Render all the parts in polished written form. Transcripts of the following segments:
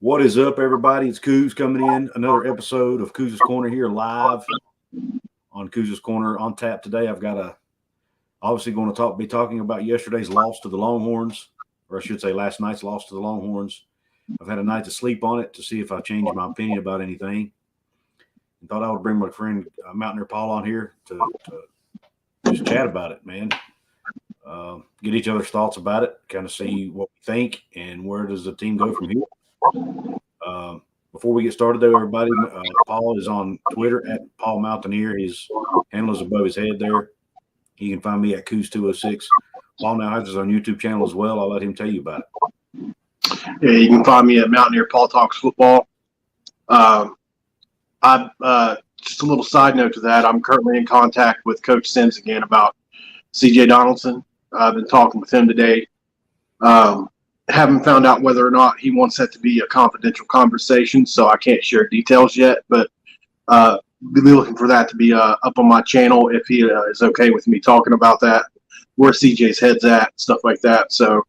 What is up, everybody? It's Coos coming in. Another episode of Coos' Corner here live on Coos' Corner on tap today. I've got obviously going to be talking about yesterday's loss to the Longhorns, or I should say last night's loss to the Longhorns. I've had a night to sleep on it to see if I changed my opinion about anything. And thought I would bring my friend Mountaineer Paul on here to just chat about it, man. Get each other's thoughts about it, kind of see what we think and where does the team go from here. Before we get started, though, everybody, Paul is on Twitter at Paul Mountaineer. His handle is above his head there. You can find me at Coos206. Paul now has his own YouTube channel as well. I'll let him tell you about it. Yeah, you can find me at Mountaineer Paul Talks Football. Just a little side note to that, I'm currently in contact with Coach Sims again about C.J. Donaldson. I've been talking with him today. Haven't found out whether or not he wants that to be a confidential conversation, so I can't share details yet, but be looking for that to be up on my channel if he is okay with me talking about that, where CJ's head's at, stuff like that. So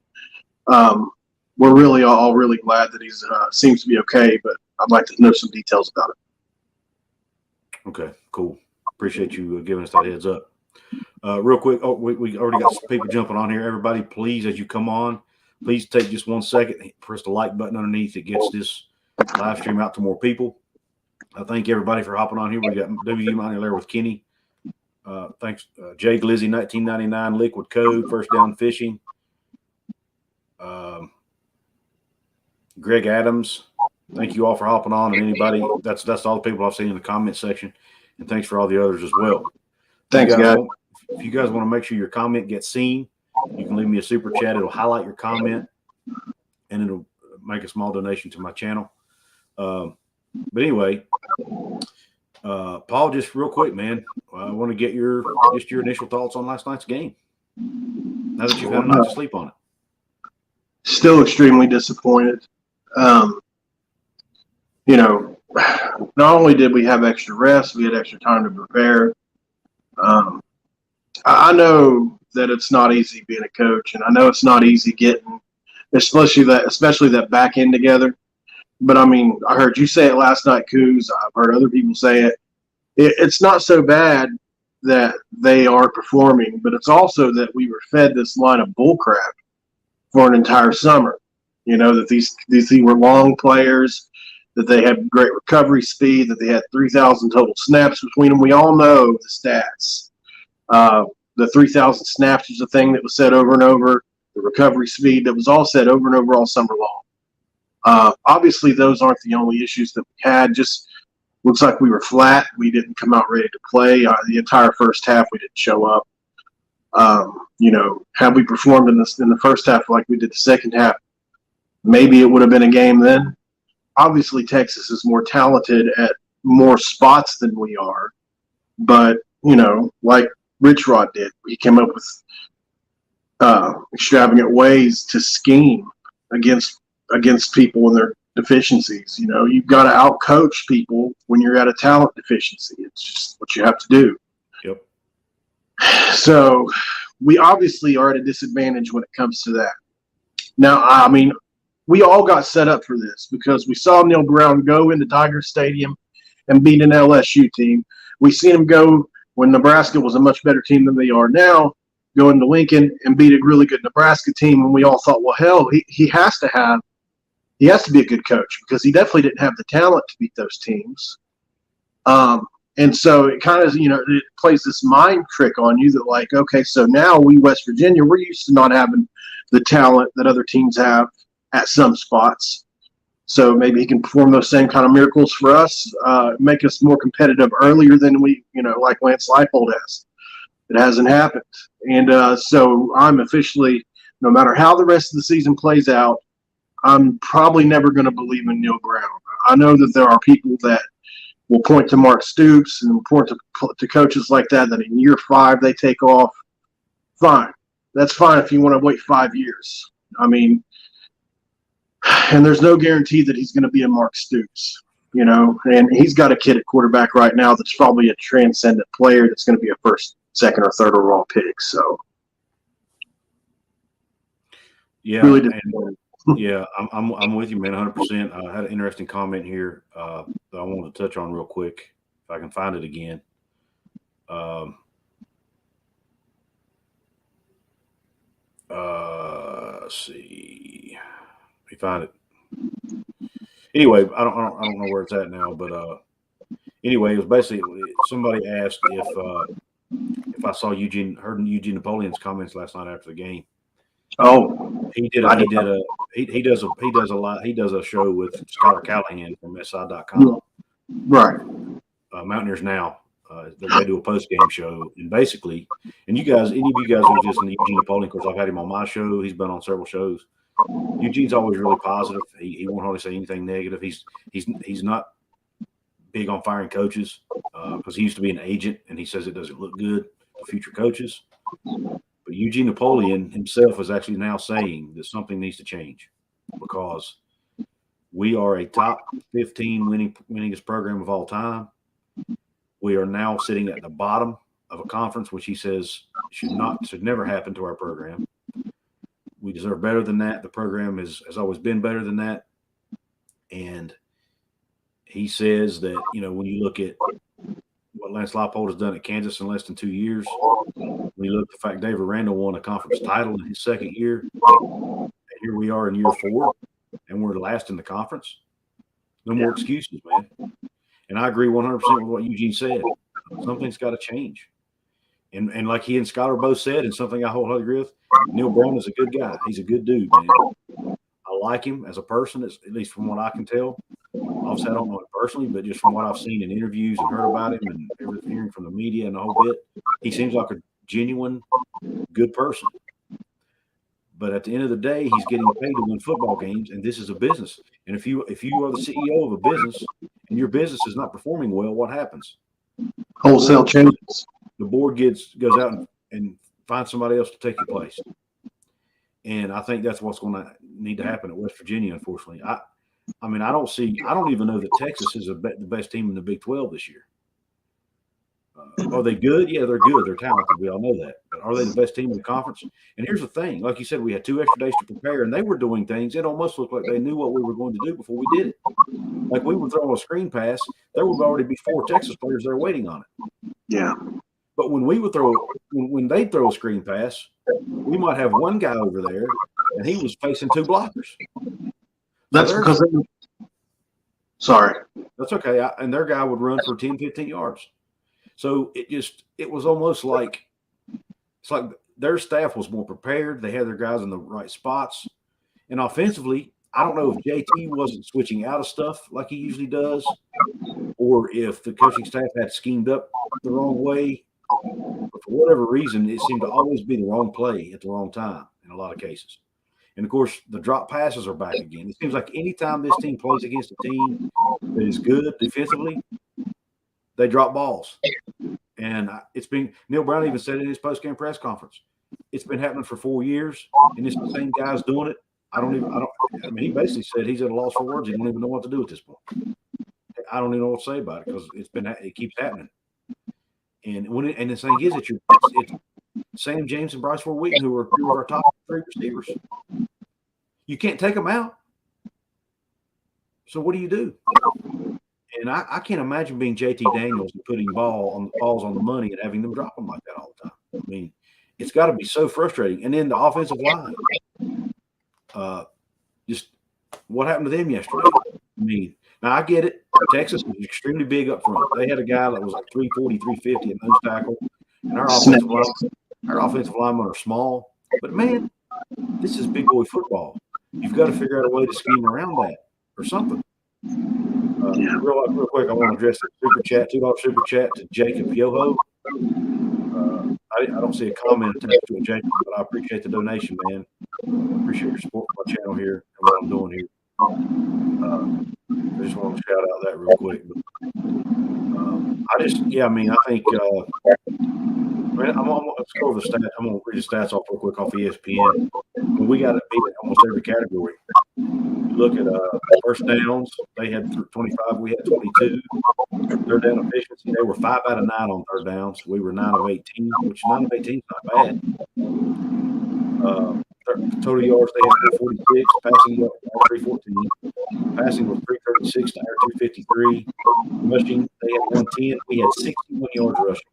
we're really all really glad that he's seems to be okay, but I'd like to know some details about it. Okay, cool. Appreciate you giving us that heads up. Real quick, we already got some people jumping on here. Everybody, please, as you come on, please take just 1 second, press the like button underneath. It gets this live stream out to more people. I thank everybody for hopping on here. We got W Mountaineer there with Kenny. Thanks, Jay Glizzy, 1999, Liquid Code, First Down Fishing. Greg Adams, thank you all for hopping on. And anybody, that's all the people I've seen in the comment section. And thanks for all the others as well. Thanks, guys. If you guys want to make sure your comment gets seen, you can leave me a super chat. It'll highlight your comment, and it'll make a small donation to my channel. But anyway, Paul, just real quick, man, I want to get your initial thoughts on last night's game. Now that you've had a night to sleep on it. Still extremely disappointed. Not only did we have extra rest, we had extra time to prepare. I know that it's not easy being a coach, and I know it's not easy getting, especially that back end together. But I mean, I heard you say it last night, Coos. I've heard other people say it. It's not so bad that they are performing, but it's also that we were fed this line of bullcrap for an entire summer. You know, that these were long players, that they had great recovery speed, that they had 3,000 total snaps between them. We all know the stats. The 3,000 snaps was a thing that was said over and over. The recovery speed, that was all said over and over all summer long. Obviously, those aren't the only issues that we had. Just looks like we were flat. We didn't come out ready to play. The entire first half, we didn't show up. Had we performed in the first half like we did the second half, maybe it would have been a game then. Obviously, Texas is more talented at more spots than we are. But, like Rich Rod did, he came up with extravagant ways to scheme against people and their deficiencies. You've got to out-coach people when you're at a talent deficiency. It's just what you have to do. Yep. So we obviously are at a disadvantage when it comes to that. Now, I mean, we all got set up for this because we saw Neal Brown go into Tiger Stadium and beat an LSU team. We seen him go when Nebraska was a much better team than they are now, go into Lincoln and beat a really good Nebraska team. And we all thought, well, hell, he has to be a good coach because he definitely didn't have the talent to beat those teams. And so it kind of, it plays this mind trick on you that like, okay, so now we, West Virginia, we're used to not having the talent that other teams have at some spots. So maybe he can perform those same kind of miracles for us, make us more competitive earlier than we, like Lance Leipold has. It hasn't happened. And so I'm officially, no matter how the rest of the season plays out, I'm probably never going to believe in Neal Brown. I know that there are people that will point to Mark Stoops and point to coaches like that in year 5 they take off. Fine. That's fine if you want to wait 5 years. I mean, and there's no guarantee that he's going to be a Mark Stoops, and he's got a kid at quarterback right now that's probably a transcendent player that's going to be a first, second, or third overall pick. So, yeah, really disappointing. Yeah, I'm with you, man, 100%. I had an interesting comment here that I wanted to touch on real quick, if I can find it again. Let's see. Let me find it. Anyway, I don't know where it's at now, but anyway, it was basically somebody asked if I saw heard Eugene Napoleon's comments last night after the game. Oh, He does a lot. He does a show with Skylar Callahan from SI.com. Right. Mountaineers Now. They do a post game show, and basically, and any of you guys who just Eugene Napoleon, of course, I've had him on my show. He's been on several shows. Eugene's always really positive. He won't hardly say anything negative. He's not big on firing coaches because he used to be an agent, and he says it doesn't look good for future coaches. But Eugene Napoleon himself is actually now saying that something needs to change because we are a top 15 winningest program of all time. We are now sitting at the bottom of a conference, which he says should never happen to our program. We deserve better than that. The program has always been better than that. And he says that, when you look at what Lance Leipold has done at Kansas in less than 2 years, when you look at the fact David Randall won a conference title in his second year, and here we are in year 4, and we're last in the conference. No more excuses, man. And I agree 100% with what Eugene said. Something's got to change. And like he and Skylar both said, and something I wholeheartedly agree with, Neal Brown is a good guy. He's a good dude, man. I like him as a person, at least from what I can tell. Obviously, I don't know him personally, but just from what I've seen in interviews and heard about him and everything, hearing from the media and the whole bit, he seems like a genuine, good person. But at the end of the day, he's getting paid to win football games, and this is a business. And if you are the CEO of a business and your business is not performing well, what happens? Wholesale changes. The board goes out and finds somebody else to take your place. And I think that's what's going to need to happen at West Virginia, unfortunately. I don't even know that Texas is the best team in the Big 12 this year. Are they good? Yeah, they're good. They're talented. We all know that. But are they the best team in the conference? And here's the thing. Like you said, we had 2 extra days to prepare, and they were doing things. It almost looked like they knew what we were going to do before we did it. Like we would throw a screen pass, there would already be 4 Texas players there waiting on it. Yeah. But when they throw a screen pass, we might have one guy over there, and he was facing 2 blockers. That's because sorry. That's okay. And their guy would run for 10, 15 yards. So it was almost like it's like their staff was more prepared. They had their guys in the right spots. And offensively, I don't know if JT wasn't switching out of stuff like he usually does, or if the coaching staff had schemed up the wrong way. But for whatever reason, it seemed to always be the wrong play at the wrong time in a lot of cases. And, of course, the drop passes are back again. It seems like anytime this team plays against a team that is good defensively, they drop balls. And it's been – Neal Brown even said in his post-game press conference, it's been happening for 4 years, and it's the same guys doing it. He basically said he's at a loss for words. He don't even know what to do at this point. I don't even know what to say about it because it keeps happening. And the thing is, it's Sam James and Bryce Ford Wheaton, who are 2 of our top 3 receivers. You can't take them out. So what do you do? And I can't imagine being JT Daniels and putting balls on the money and having them drop them like that all the time. I mean, it's got to be so frustrating. And then the offensive line, just what happened to them yesterday? I mean, now I get it. Texas was extremely big up front. They had a guy that was like 340, 350 at nose tackle. And our offensive linemen are small. But, man, this is big boy football. You've got to figure out a way to scheme around that or something. Real quick, I want to address the super chat, $2 super chat to Jacob Yoho. I don't see a comment attached to it, Jacob, but I appreciate the donation, man. I appreciate your support for my channel here and what I'm doing here. I just want to shout out that real quick. But, I think let's go over the stats. I'm going to read the stats off real quick off ESPN. We got to beat almost every category. You look at first downs, they had 25, we had 22. Third down efficiency, they were 5 out of 9 on third downs. We were 9 of 18, which 9 of 18 is not bad. total yards they had 446, passing yards 314, passing was 336 to our 253. Rushing they had 110. We had 61 yards rushing.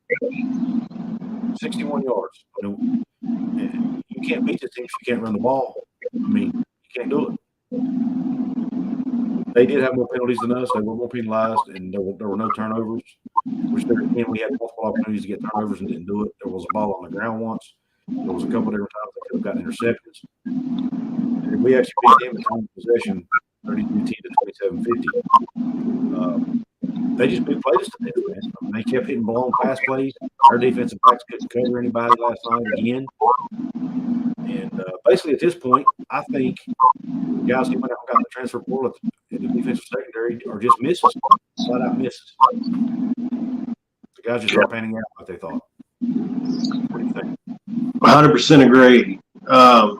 61 yards. You can't beat the team if you can't run the ball. I mean, you can't do it. They did have more penalties than us. They were more penalized, and there were no turnovers. Which again, we had multiple opportunities to get turnovers and didn't do it. There was a ball on the ground once. There was a couple different times they could have gotten interceptions. And we actually beat them in time of possession, 32-10 to 27-50. They just played us to death, man. I mean, they kept hitting long pass plays. Our defensive backs couldn't cover anybody last night again. And basically, at this point, I think the guys who went out and got the transfer portal in the defensive secondary are just misses, flat out misses. The guys just aren't panning out like they thought. What do you think? 100% agree. I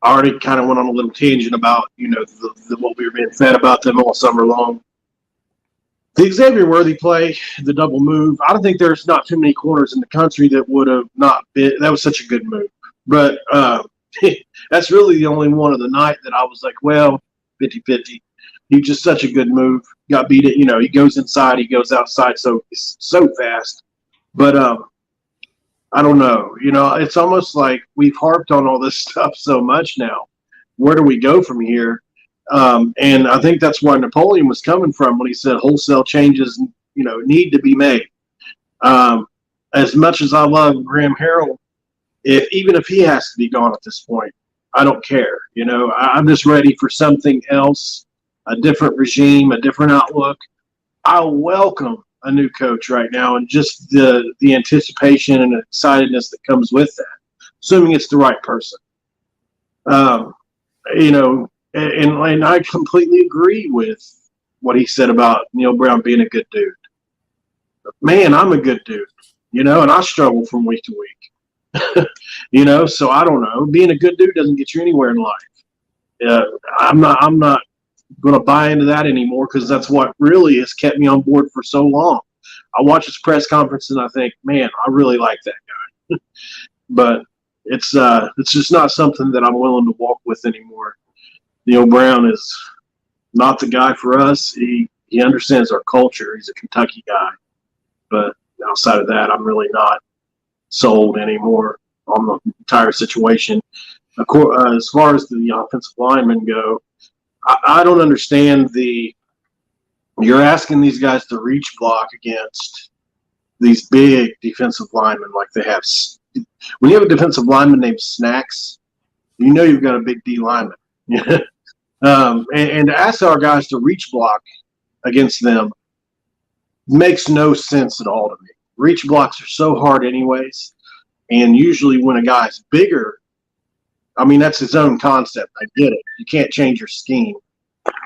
already kind of went on a little tangent about, what we were being fed about them all summer long. The Xavier Worthy play, the double move, I don't think there's not too many corners in the country that would have not been – that was such a good move. But that's really the only one of the night that I was like, well, 50-50. He's just such a good move. Got beat it. He goes inside, he goes outside so fast. But I don't know. It's almost like we've harped on all this stuff so much now. Where do we go from here? And I think that's where Napoleon was coming from when he said wholesale changes, need to be made. As much as I love Graham Harrell, even if he has to be gone at this point, I don't care. I'm just ready for something else, a different regime, a different outlook. I welcome a new coach right now, and just the anticipation and excitedness that comes with that, assuming it's the right person. And I completely agree with what he said about Neal Brown being a good dude. Man, I'm a good dude, and I struggle from week to week. So I don't know. Being a good dude doesn't get you anywhere in life. I'm not going to buy into that anymore, because that's what really has kept me on board for so long. I watch his press conference and I think, man, I really like that guy. But it's just not something that I'm willing to walk with anymore. Neal Brown is not the guy for us. He understands our culture. He's a Kentucky guy. But outside of that, I'm really not sold anymore on the entire situation. Of course, as far as the offensive linemen go, I don't understand you're asking these guys to reach block against these big defensive linemen like they have. When you have a defensive lineman named Snacks, you've got a big D lineman. And to ask our guys to reach block against them makes no sense at all to me. Reach blocks are so hard anyways, and usually when a guy's bigger, I mean, that's his own concept. I get it. You can't change your scheme.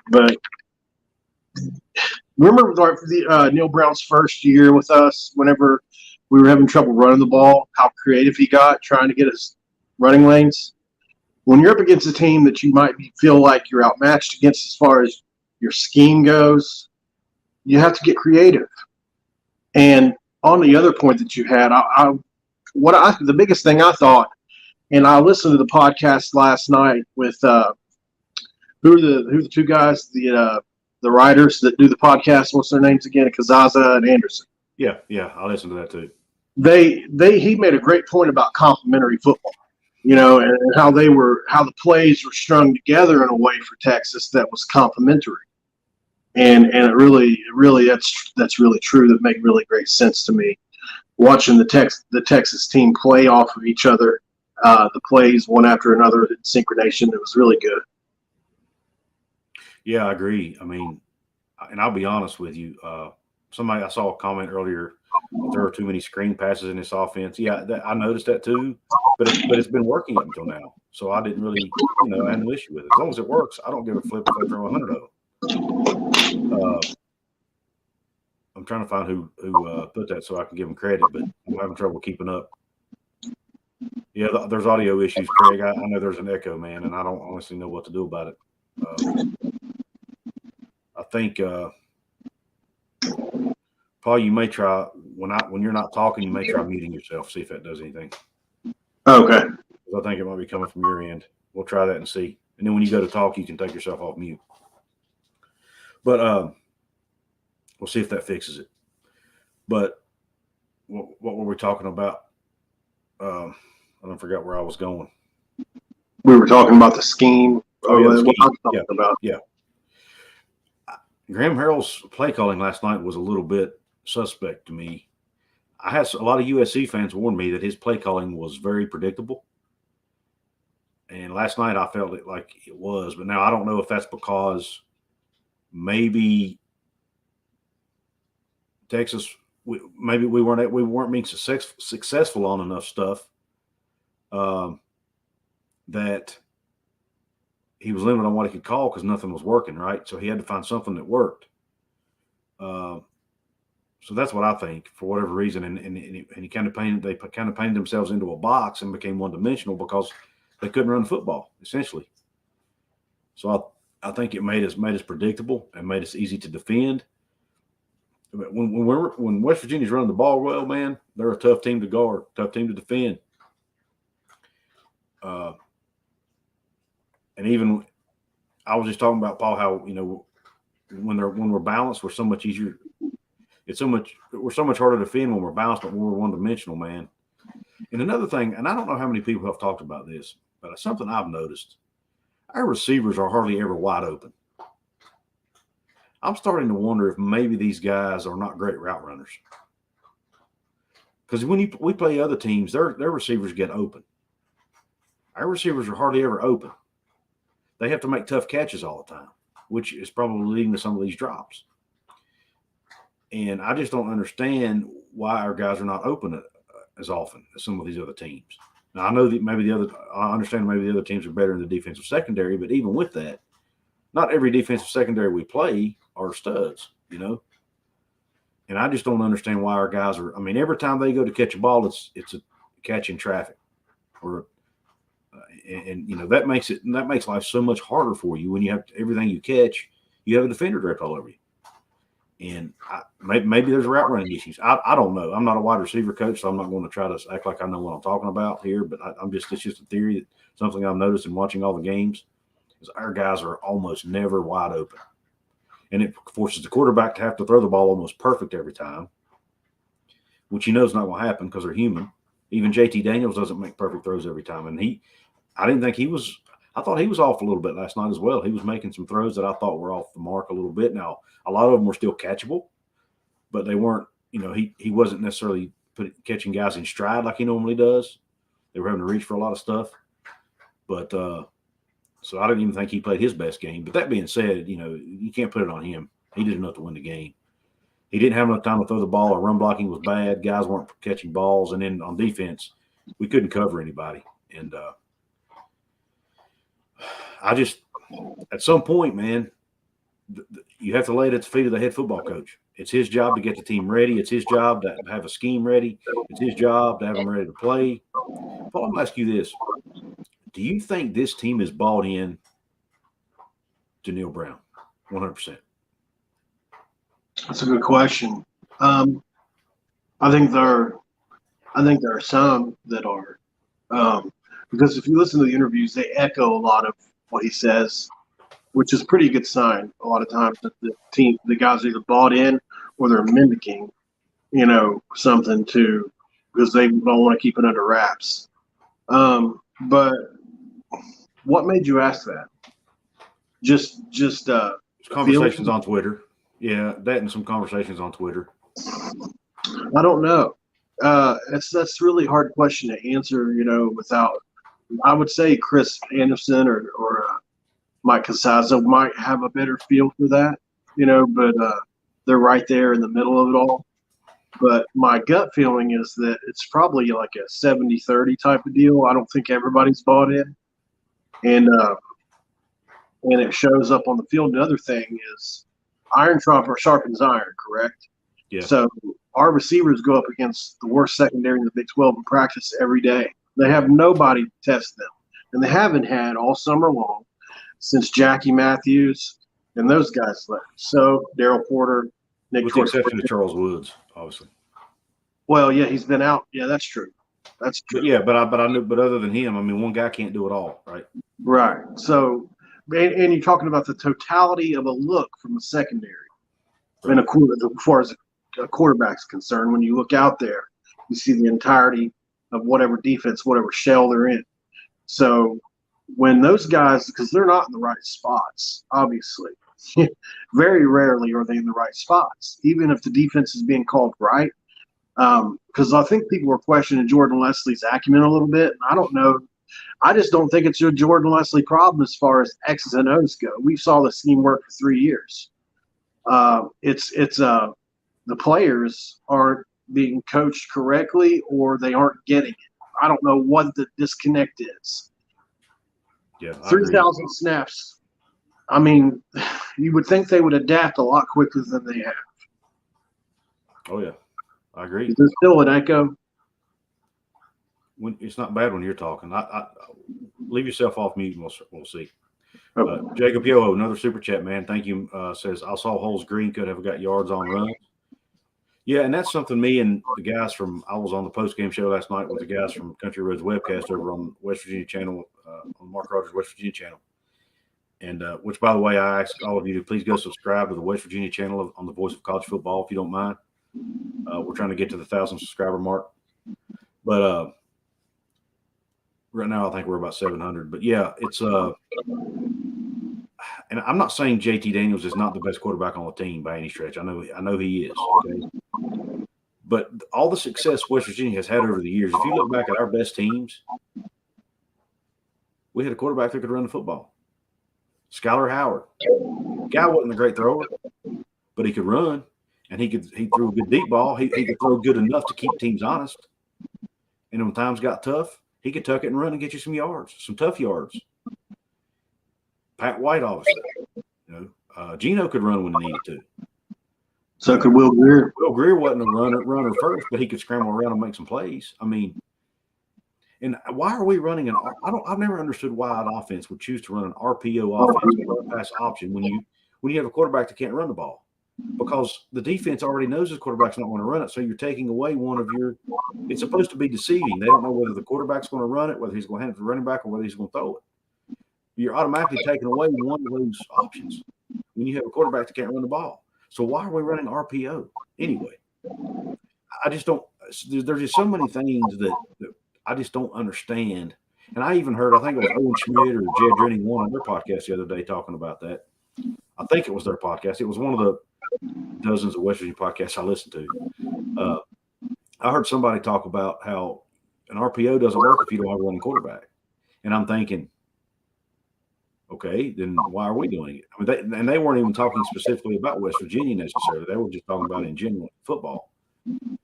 But remember Neal Brown's first year with us, whenever we were having trouble running the ball, how creative he got trying to get us running lanes? When you're up against a team that you might feel like you're outmatched against as far as your scheme goes, you have to get creative. And on the other point that you had, the biggest thing I thought, and I listened to the podcast last night with who are the two guys, the writers that do the podcast. What's their names again? Kazaza and Anderson. Yeah, I listened to that too. He made a great point about complementary football, and how the plays were strung together in a way for Texas that was complementary. And it really that's really true. That made really great sense to me. Watching the Texas team play off of each other, the plays one after another in synchronization, it was really good. Yeah, I agree. I mean, and I'll be honest with you. I saw a comment earlier that there are too many screen passes in this offense. Yeah, I noticed that too. But it's been working up until now, so I didn't really, have no issue with it. As long as it works, I don't give a flip if I throw 100 of them. I'm trying to find who put that so I can give them credit, but I'm having trouble keeping up. Yeah, there's audio issues, Craig. I know there's an echo, man, and I don't honestly know what to do about it. I think, Paul, you may try when you're not talking. You may try muting yourself. See if that does anything. Okay. So I think it might be coming from your end. We'll try that and see. And then when you go to talk, you can take yourself off mute. But we'll see if that fixes it. But what were we talking about? I don't forget where I was going. We were talking about the scheme. Oh, yeah, the scheme. What I'm talking about. Yeah. Graham Harrell's play calling last night was a little bit suspect to me. I had a lot of USC fans warn me that his play calling was very predictable. And last night I felt it like it was. But now I don't know if that's because maybe Texas, we weren't being successful on enough stuff that he was limited on what he could call because nothing was working, right? So he had to find something that worked. So that's what I think for whatever reason. And he kind of painted themselves into a box and became one-dimensional because they couldn't run the football, essentially. So I think it made us predictable and made us easy to defend. When West Virginia's running the ball well, man, they're a tough team to guard, tough team to defend. And even I was just talking about, Paul, how when we're balanced, we're so much easier. We're so much harder to defend when we're balanced, but when we're one-dimensional, man. And another thing, and I don't know how many people have talked about this, but it's something I've noticed. Our receivers are hardly ever wide open. I'm starting to wonder if maybe these guys are not great route runners. Because when we play other teams, their receivers get open. Our receivers are hardly ever open. They have to make tough catches all the time, which is probably leading to some of these drops. And I just don't understand why our guys are not open as often as some of these other teams. Now, I know that I understand maybe the other teams are better in the defensive secondary, but even with that, not every defensive secondary we play are studs, And I just don't understand why our guys are. I mean, every time they go to catch a ball, it's a catch in traffic, that makes life so much harder for you when you have everything you catch. You have a defender draped all over you, and maybe there's route running issues. I don't know. I'm not a wide receiver coach, so I'm not going to try to act like I know what I'm talking about here. But it's just a theory, that something I've noticed in watching all the games is our guys are almost never wide open. And it forces the quarterback to have to throw the ball almost perfect every time, which is not going to happen because they're human. Even JT Daniels doesn't make perfect throws every time. And I thought he was off a little bit last night as well. He was making some throws that I thought were off the mark a little bit. Now, a lot of them were still catchable, but they weren't, he wasn't necessarily catching guys in stride like he normally does. They were having to reach for a lot of stuff. But, so I didn't even think he played his best game. But that being said, you can't put it on him. He did enough to win the game. He didn't have enough time to throw the ball. Our run blocking was bad. Guys weren't catching balls. And then on defense, we couldn't cover anybody. And at some point, man, you have to lay it at the feet of the head football coach. It's his job to get the team ready. It's his job to have a scheme ready. It's his job to have them ready to play. Paul, I'm going to ask you this. Do you think this team is bought in to Neal Brown 100%? That's a good question. I think there are some that are, because if you listen to the interviews, they echo a lot of what he says, which is a pretty good sign. A lot of times that the guys are either bought in or they're mimicking, something too, because they don't want to keep it under wraps. But what made you ask that? Just conversations on Twitter. Yeah, that and some conversations on Twitter. I don't know. That's a really hard question to answer, without. I would say Chris Anderson or Mike Casazzo might have a better feel for that, but they're right there in the middle of it all. But my gut feeling is that it's probably like a 70-30 type of deal. I don't think everybody's bought in. And it shows up on the field. Another thing is iron sharpens iron, correct? Yeah. So our receivers go up against the worst secondary in the Big 12 in practice every day. They have nobody to test them. And they haven't had all summer long since Jackie Matthews and those guys left. So Daryl Porter, Nick with the exception of Charles Woods, obviously. Well, yeah, he's been out. Yeah, that's true. That's true. But yeah, but I knew, but other than him, I mean, one guy can't do it all, right? Right. So, and you're talking about the totality of a look from a secondary, and as far as a quarterback's concerned, when you look out there, you see the entirety of whatever defense, whatever shell they're in. So when those guys, because they're not in the right spots, obviously, very rarely are they in the right spots, even if the defense is being called right. Because I think people were questioning Jordan Leslie's acumen a little bit. And I don't know. I just don't think it's a Jordan Leslie problem as far as X's and O's go. We saw the scheme work for 3 years. The players aren't being coached correctly, or they aren't getting it. I don't know what the disconnect is. Yeah, 3,000 snaps. I mean, you would think they would adapt a lot quicker than they have. Oh yeah, I agree. Is there still an echo? It's not bad when you're talking. I leave yourself off mute, and we'll see. Okay. Jacob Yoho, another super chat, man. Thank you. Says I saw Holes Green could have got yards on runs. Yeah, and that's something me and the guys from I was on the post game show last night with the guys from Country Roads Webcast over on West Virginia channel, on Mark Rogers West Virginia channel. And which, by the way, I ask all of you to please go subscribe to the West Virginia channel on the Voice of College Football if you don't mind. We're trying to get to the 1,000 subscriber mark, but right now I think we're about 700. But yeah, it's and I'm not saying JT Daniels is not the best quarterback on the team by any stretch. I know he is. Okay, but all the success West Virginia has had over the years, if you look back at our best teams, we had a quarterback that could run the football. Skylar Howard, guy wasn't a great thrower, but he could run, and he threw a good deep ball. He could throw good enough to keep teams honest. And when times got tough, he could tuck it and run and get you some yards, some tough yards. Pat White, obviously, Geno could run when he needed to. So could Will Greer. Will Greer wasn't a runner first, but he could scramble around and make some plays. I mean, and why are we running I've never understood why an offense would choose to run an RPO offense or a pass option when you have a quarterback that can't run the ball, because the defense already knows the quarterback's not going to run it. So you're taking away one of your. It's supposed to be deceiving. They don't know whether the quarterback's going to run it, whether he's going to hand it to the running back, or whether he's going to throw it. You're automatically taking away one of those options when you have a quarterback that can't run the ball. So why are we running RPO anyway? I just don't. There's just so many things that I just don't understand. And I even heard, I think it was Owen Schmidt or Jed Drenning on their podcast the other day talking about that. I think it was their podcast. It was one of the dozens of West Virginia podcasts I listened to. I heard somebody talk about how an RPO doesn't work if you don't have a running quarterback. And I'm thinking, okay, then why are we doing it? I mean, they weren't even talking specifically about West Virginia necessarily. They were just talking about in general football. And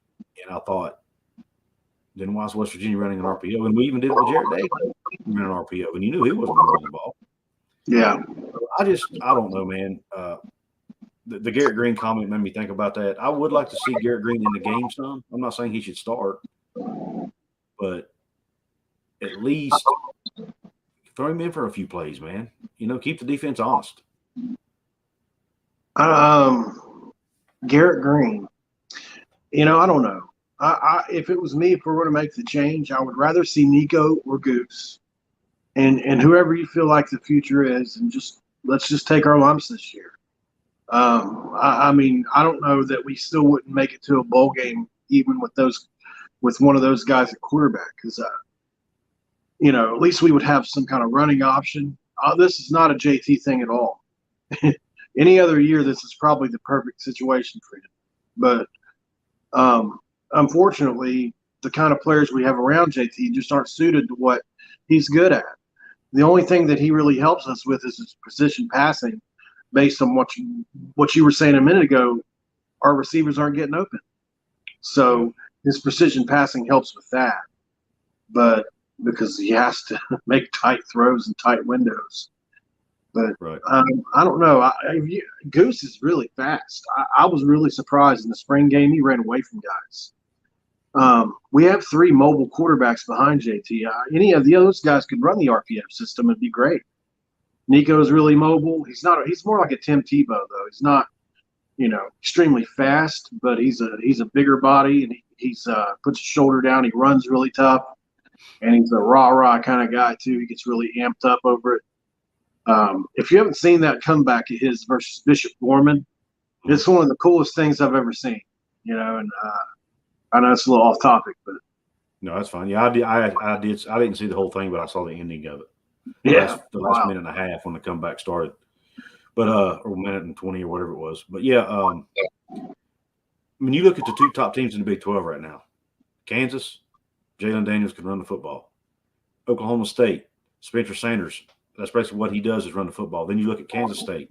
I thought, then why is West Virginia running an RPO? And we even did it with Jared Davis running an RPO, and you knew he wasn't going to run the ball. Yeah. I don't know, man. The Garrett Green comment made me think about that. I would like to see Garrett Green in the game some. I'm not saying he should start, but at least throw him in for a few plays, man. Keep the defense honest. Garrett Green. I don't know. If it was me, if we're going to make the change, I would rather see Nico or Goose, and whoever you feel like the future is, and let's just take our lumps this year. I mean, I don't know that we still wouldn't make it to a bowl game even with one of those guys at quarterback, because at least we would have some kind of running option. This is not a JT thing at all. Any other year, this is probably the perfect situation for him, but unfortunately, the kind of players we have around JT just aren't suited to what he's good at. The only thing that he really helps us with is his precision passing. Based on what you were saying a minute ago, our receivers aren't getting open. So his precision passing helps with that. But because he has to make tight throws and tight windows. But right. I don't know. Goose is really fast. I was really surprised in the spring game. He ran away from guys. We have 3 mobile quarterbacks behind JT. Any of the other guys could run the RPF system and be great. Nico's really mobile. He's more like a Tim Tebow though. He's not, extremely fast, but he's a bigger body, and He's puts his shoulder down. He runs really tough, and he's a rah kind of guy too. He gets really amped up over it. If you haven't seen that comeback of his versus Bishop Gorman, it's one of the coolest things I've ever seen. You know, and I know it's a little off topic, but no, that's fine. Yeah, I didn't see the whole thing, but I saw the ending of it. The last minute and a half when the comeback started, but or a minute and 20 or whatever it was. But yeah, when you look at the two top teams in the Big 12 right now, Kansas, Jalen Daniels can run the football. Oklahoma State, Spencer Sanders, that's basically what he does is run the football. Then you look at Kansas State,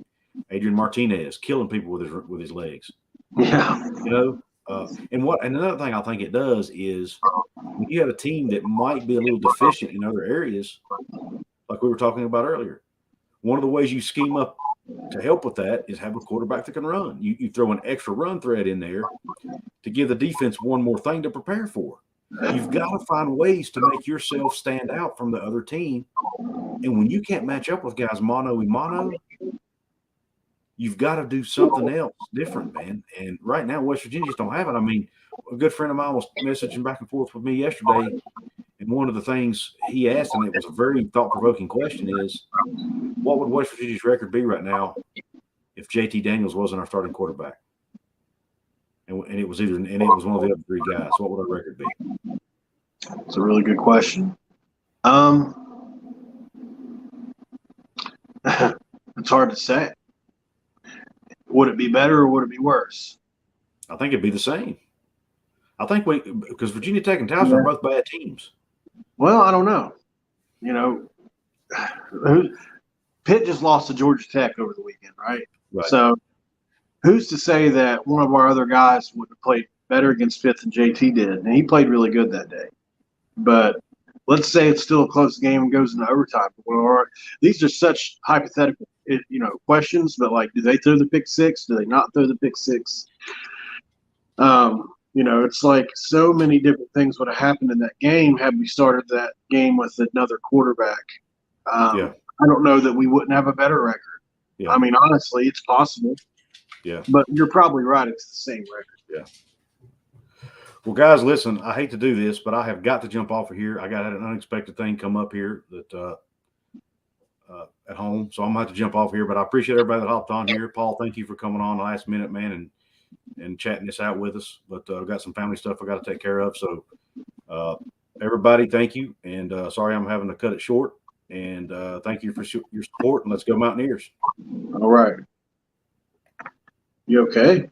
Adrian Martinez killing people with his legs. Yeah, you know. And another thing I think it does is when you have a team that might be a little deficient in other areas, like we were talking about earlier, one of the ways you scheme up to help with that is have a quarterback that can run. You throw an extra run thread in there to give the defense one more thing to prepare for. You've got to find ways to make yourself stand out from the other team. And when you can't match up with guys mano a mano, you've got to do something else different, man. And right now, West Virginia just don't have it. I mean, a good friend of mine was messaging back and forth with me yesterday, and one of the things he asked, and it was a very thought-provoking question, is what would West Virginia's record be right now if JT Daniels wasn't our starting quarterback? And it was one of the other three guys. What would our record be? It's a really good question. It's hard to say. Would it be better or would it be worse? I think it'd be the same. I think because Virginia Tech and Towson are both bad teams. Well, I don't know. You know, Pitt just lost to Georgia Tech over the weekend, right? So who's to say that one of our other guys would have played better against Pitt than JT did? And he played really good that day. But let's say it's still a close game and goes into overtime. Or these are such hypothetical, questions. But like, do they throw the pick six? Do they not throw the pick six? It's like so many different things would have happened in that game had we started that game with another quarterback. I don't know that we wouldn't have a better record. Yeah. I mean, honestly, it's possible. Yeah. But you're probably right. It's the same record. Yeah. Well, guys, listen, I hate to do this, but I have got to jump off of here. I got an unexpected thing come up here that at home, so I'm going to have to jump off here. But I appreciate everybody that hopped on here. Paul, thank you for coming on last minute, man, and chatting this out with us. But I've got some family stuff I got to take care of. So everybody, thank you. And sorry I'm having to cut it short. And thank you for your support. And let's go Mountaineers. All right. You okay?